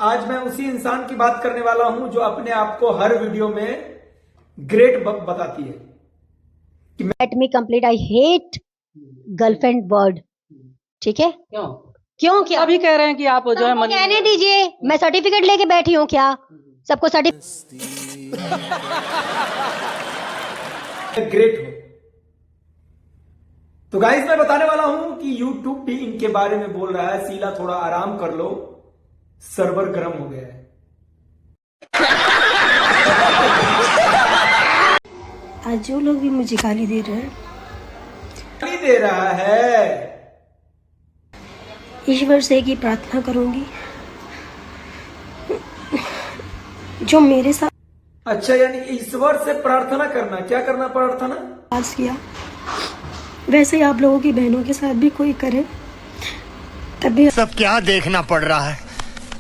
आज मैं उसी इंसान की बात करने वाला हूं जो अपने आप को हर वीडियो में ग्रेट बताती है कि let me complete. I hate girlfriend word. ठीक है, क्यों क्या अभी कह रहे हैं कि आप जो है सबको कहने दीजिए, मैं सर्टिफिकेट लेके बैठी हूँ क्या? सबको सर्टिफिकेट ग्रेट हो। तो गाइस मैं बताने वाला हूं कि YouTube भी इनके बारे में बोल रहा है, शीला थोड़ा आराम कर लो, सर्वर गर्म हो गया है। आज जो लोग भी मुझे गाली दे रहे हैं, गाली दे रहा है, ईश्वर से एक ही प्रार्थना करूंगी, जो मेरे साथ अच्छा यानी ईश्वर से प्रार्थना करना। क्या करना प्रार्थना? पास किया वैसे ही आप लोगों की बहनों के साथ भी कोई करे, तभी सब क्या देखना पड़ रहा है।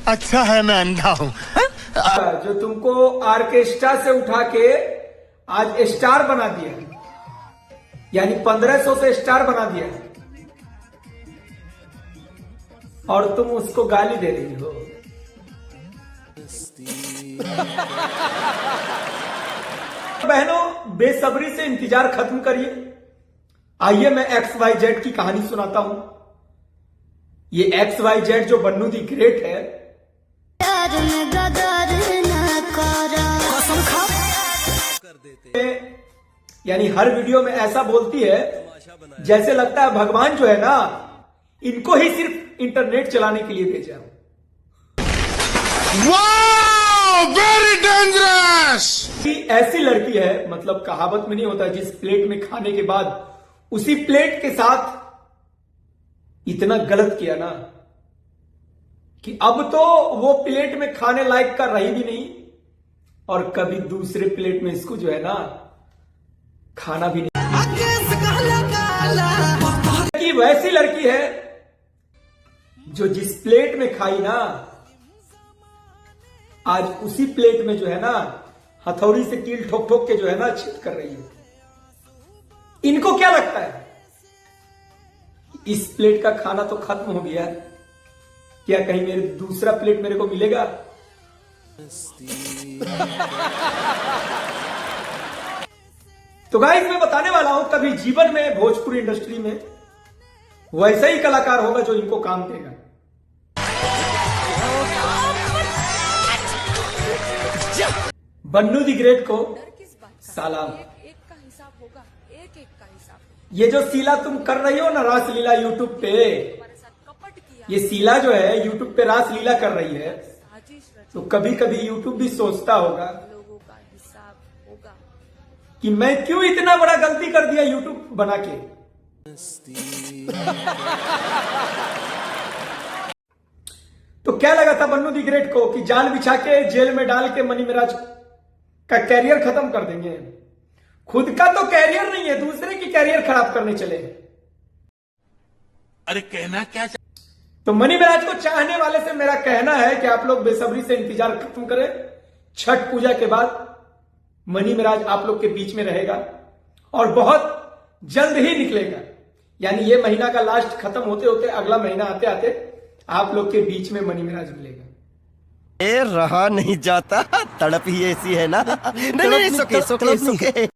अच्छा है मैं अंधा हूँ। जो तुमको ऑर्केस्ट्रा से उठा के आज स्टार बना दिया, यानी 1500 से स्टार बना दिया, और तुम उसको गाली दे रही हो। बहनों बेसब्री से इंतजार खत्म करिए। आइए मैं XYZ की कहानी सुनाता हूं। ये XYZ जो बन्नू दी ग्रेट है, यानी हर वीडियो में ऐसा बोलती है जैसे लगता है भगवान जो है ना, इनको ही सिर्फ इंटरनेट चलाने के लिए भेजा। Very dangerous. ऐसी लड़की है, मतलब कहावत में नहीं होता जिस प्लेट में खाने के बाद उसी प्लेट के साथ इतना गलत किया ना कि अब तो वो प्लेट में खाने लायक का रही भी नहीं, और कभी दूसरे प्लेट में इसको जो है ना खाना भी नहीं। कि वैसी लड़की है जो जिस प्लेट में खाई ना, आज उसी प्लेट में जो है ना हथौड़ी से कील ठोक ठोक के जो है ना छेद कर रही है। इनको क्या लगता है इस प्लेट का खाना तो खत्म हो गया, क्या कहीं मेरे दूसरा प्लेट मेरे को मिलेगा? तो गाइस मैं बताने वाला हूं, कभी जीवन में भोजपुरी इंडस्ट्री में वैसा ही कलाकार होगा जो इनको काम देगा। बन्नू दी ग्रेट को सलाम। ये जो शीला तुम कर रही हो ना रासलीला यूट्यूब पे, ये शीला जो है यूट्यूब पे रासलीला कर रही है, तो कभी कभी यूट्यूब भी सोचता होगा कि मैं क्यों इतना बड़ा गलती कर दिया यूट्यूब बना के। तो क्या लगा था बन्नू दी ग्रेट को कि जाल बिछा के जेल में डाल के मनी मिराज का कैरियर खत्म कर देंगे? खुद का तो कैरियर नहीं है, दूसरे की कैरियर खराब करने चले। अरे कहना क्या तो मनी मिराज को चाहने वाले से मेरा कहना है कि आप लोग बेसब्री से इंतजार खत्म करें। छठ पूजा के बाद मनी मिराज आप लोग के बीच में रहेगा और बहुत जल्द ही निकलेगा, यानी ये महीना का लास्ट खत्म होते होते अगला महीना आते आते आप लोग के बीच में मनी मिराज मिलेगा। रहा नहीं जाता, तड़प ही ऐसी है ना। नहीं, सुके।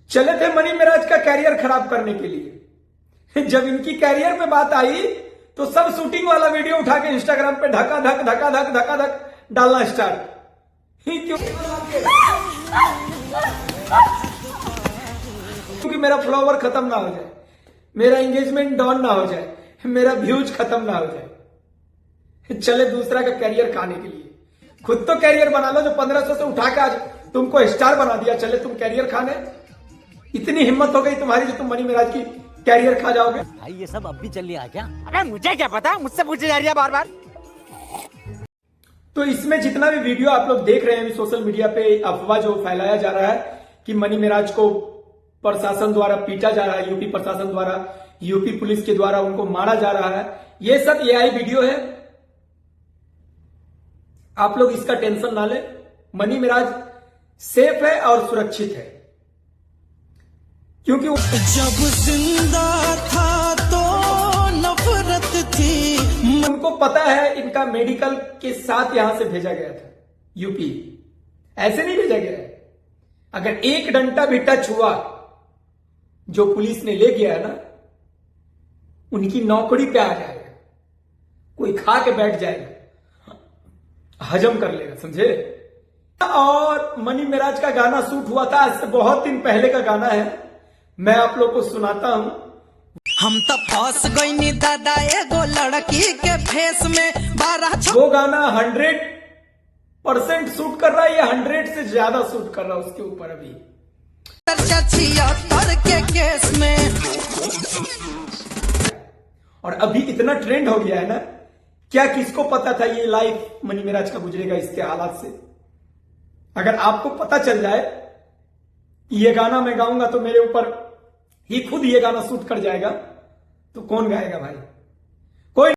चले थे मनी मिराज का कैरियर खराब करने के लिए। जब इनकी कैरियर पे बात आई तो सब शूटिंग वाला वीडियो उठा के इंस्टाग्राम पे धक्का धक धक्का धक धक्का धक डालना स्टार्ट। क्योंकि मेरा फॉलोवर खत्म ना हो जाए, मेरा एंगेजमेंट डाउन ना हो जाए, मेरा व्यूज खत्म ना हो जाए। चले दूसरा का कैरियर खाने के लिए। खुद तो कैरियर बना लो, जो 1500 से उठा के आज तुमको स्टार बना दिया, चले तुम कैरियर खाने। इतनी हिम्मत हो गई तुम्हारी जो तुम मनी मिराज की कैरियर खा जाओगे? भाई ये सब अब भी चल रहा है क्या? अरे मुझे क्या पता, मुझसे पूछे जा रही है बार बार। तो इसमें जितना भी वीडियो आप लोग देख रहे हैं सोशल मीडिया पे, अफवाह जो फैलाया जा रहा है कि मनी मिराज को प्रशासन द्वारा पीटा जा रहा है, यूपी प्रशासन द्वारा, यूपी पुलिस के द्वारा उनको मारा जा रहा है, ये सब AI वीडियो है। आप लोग इसका टेंशन ना लें, मनी मिराज सेफ है और सुरक्षित है, क्योंकि जब जिंदा था तो नफरत थी। उनको पता है इनका मेडिकल के साथ यहां से भेजा गया था यूपी, ऐसे नहीं भेजा गया है। अगर एक डंडा भी टच हुआ जो पुलिस ने ले गया है ना, उनकी नौकरी पे आ जाएगा, कोई खा के बैठ जाएगा, हजम कर लेगा, समझे। और मनी मेराज का गाना शूट हुआ था, आज से बहुत दिन पहले का गाना है, मैं आप लोग को सुनाता हूं। हम तो फंस गई दादा एगो लड़की के फेस में 12 वो गाना 100% शूट कर रहा है या 100 से ज्यादा शूट कर रहा है उसके ऊपर अभी 76 के केस में। और अभी इतना ट्रेंड हो गया है ना, क्या किसको पता था ये लाइफ मनी मेराज का गुजरेगा इसके हालात से। अगर आपको पता चल जाए ये गाना मैं गाऊंगा तो मेरे ऊपर ही खुद ये गाना शूट कर जाएगा, तो कौन गाएगा भाई।